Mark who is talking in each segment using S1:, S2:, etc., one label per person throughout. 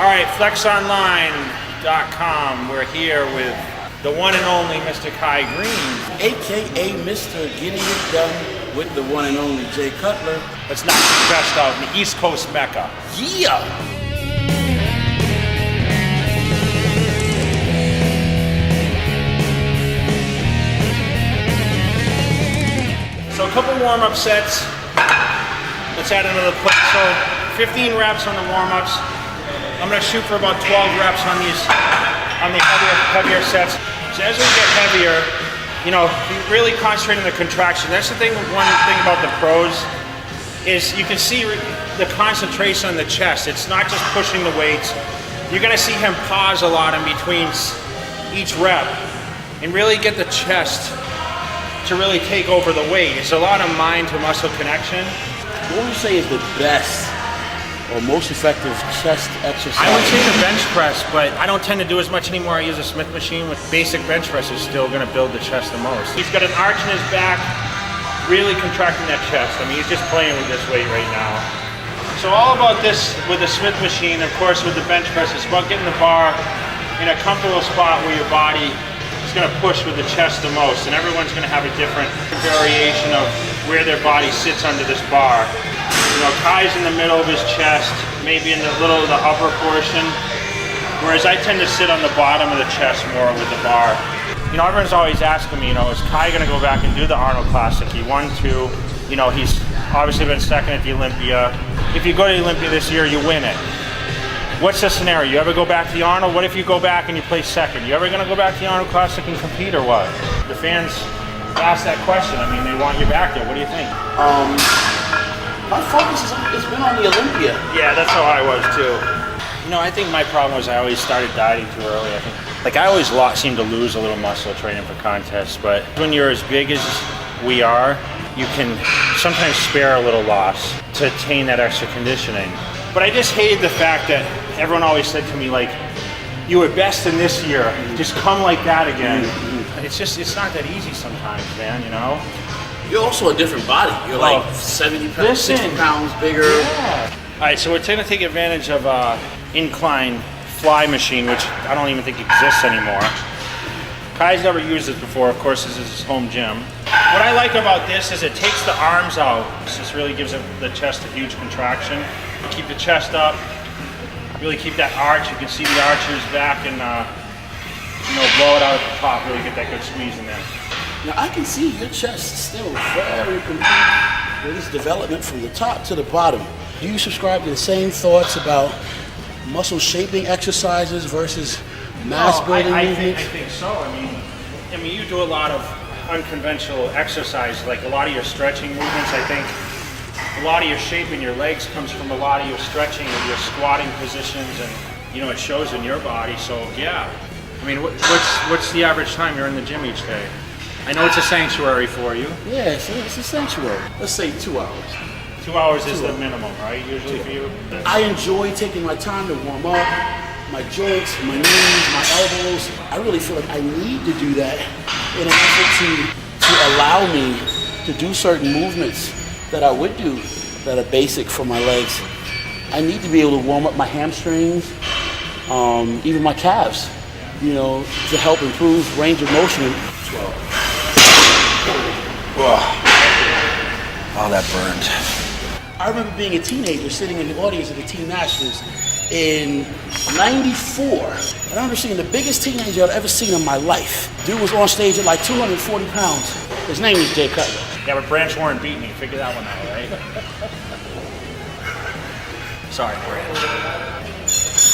S1: All right, flexonline.com. We're here with the one and only Mr. Kai Greene.
S2: AKA Mr. Getting It Done with the one and only Jay Cutler.
S1: Let's knock the best out in the East Coast Mecca.
S2: Yeah!
S1: So a couple warm-up sets. Let's add another plate. So 15 reps on the warm-ups. I'm gonna shoot for about 12 reps on the heavier sets. So as we get heavier, you know, you really concentrate on the contraction. That's the thing, one thing about the pros is you can see the concentration on the chest. It's not just pushing the weights. You're gonna see him pause a lot in between each rep and really get the chest to really take over the weight. It's a lot of mind to muscle connection.
S2: What would you say is the best or most effective chest exercise?
S1: I would say the bench press, but I don't tend to do as much anymore. I use a Smith machine. With basic bench press is still gonna build the chest the most. He's got an arch in his back, really contracting that chest. I mean, he's just playing with this weight right now. So all about this with the Smith machine, of course, with the bench press, it's about getting the bar in a comfortable spot where your body is gonna push with the chest the most. And everyone's gonna have a different variation of where their body sits under this bar. You know, Kai's in the middle of his chest, maybe in the little of the upper portion, whereas I tend to sit on the bottom of the chest more with the bar. You know, everyone's always asking me, you know, is Kai gonna go back and do the Arnold Classic? He won 2, you know, he's obviously been second at the Olympia. If you go to the Olympia this year, you win it. What's the scenario? You ever go back to the Arnold? What if you go back and you place second? You ever gonna go back to the Arnold Classic and compete or what? The fans ask that question. I mean, they want you back there. What do you think?
S2: My focus has been on the Olympia.
S1: Yeah, that's how I was too. You know, I think my problem was I always started dieting too early. I think, like, I always seem to lose a little muscle training for contests, but when you're as big as we are, you can sometimes spare a little loss to attain that extra conditioning. But I just hated the fact that everyone always said to me, like, you were best in this year, just come like that again. It's not that easy sometimes, man, you know?
S2: You're also a different body. You're like 70 pounds, 60 pounds bigger.
S1: Yeah. All right, so we're going to take advantage of incline fly machine, which I don't even think exists anymore. Kai's never used this before. Of course, this is his home gym. What I like about this is it takes the arms out. This really gives the chest a huge contraction. You keep the chest up, really keep that arch. You can see the arch in his back and you know, blow it out at the top, really get that good squeeze in there.
S2: Now I can see your chest still very complete with this development from the top to the bottom. Do you subscribe to the same thoughts about muscle shaping exercises versus mass building movements?
S1: I think so. I mean, you do a lot of unconventional exercise, like a lot of your stretching movements. I think a lot of your shape in your legs comes from a lot of your stretching and your squatting positions, and you know, it shows in your body. So yeah, I mean, what's the average time you're in the gym each day? I know it's a sanctuary for you.
S2: Yeah, it's a sanctuary. Let's say 2 hours.
S1: 2 hours is the minimum, right? Usually for you.
S2: I enjoy taking my time to warm up, my joints, my knees, my elbows. I really feel like I need to do that in an effort to allow me to do certain movements that I would do that are basic for my legs. I need to be able to warm up my hamstrings, even my calves, you know, to help improve range of motion. 12.
S1: Oh, that burned.
S2: I remember being a teenager sitting in the audience at the Teen Masters in '94. And I remember seeing the biggest teenager I'd ever seen in my life. Dude was on stage at like 240 pounds. His name was Jay Cutler.
S1: Yeah, but Branch Warren beat me. Figure that one out, right? Sorry, Branch.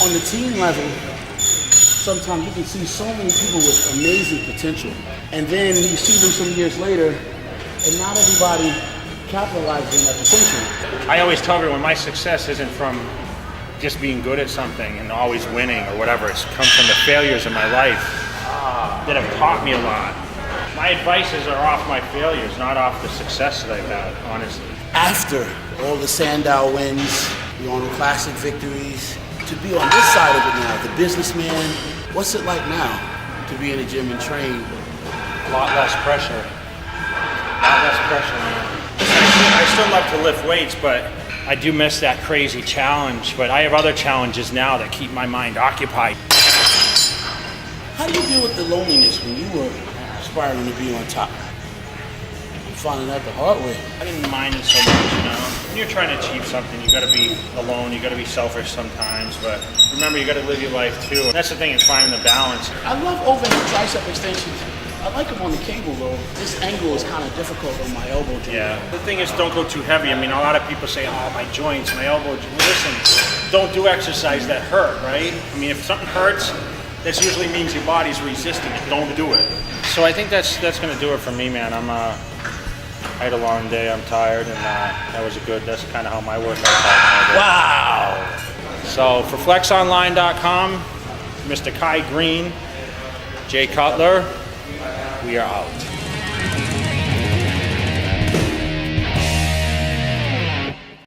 S2: On the team level, sometimes you can see so many people with amazing potential. And then you see them some years later, and not everybody capitalizes on that potential.
S1: I always tell everyone my success isn't from just being good at something and always winning or whatever. It's come from the failures in my life that have taught me a lot. My advices are off my failures, not off the success that I've had, honestly.
S2: After all the Sandow wins, the Arnold Classic victories, to be on this side of it now, the businessman, what's it like now to be in a gym and train?
S1: A lot less pressure. A lot less pressure, man. I still love to lift weights, but I do miss that crazy challenge, but I have other challenges now that keep my mind occupied.
S2: How do you deal with the loneliness when you were aspiring to be on top? I'm finding that the hard way.
S1: I didn't mind it so much, you know. When you're trying to achieve something, you got to be alone. You got to be selfish sometimes, but remember, you got to live your life too. And that's the thing, is finding the balance.
S2: I love overhead tricep extensions. I like them on the cable though. This angle is kind of difficult on my elbow joint.
S1: Yeah. The thing is, don't go too heavy. I mean, a lot of people say, "Oh, my joints, my elbow." Listen, don't do exercise that hurt, right? I mean, if something hurts, this usually means your body's resisting it. Don't do it. So I think that's gonna do it for me, man. I had a long day. I'm tired, and that's kind of how my workout's out.
S2: Wow.
S1: So for flexonline.com, Mr. Greene, Jay Cutler, we are out.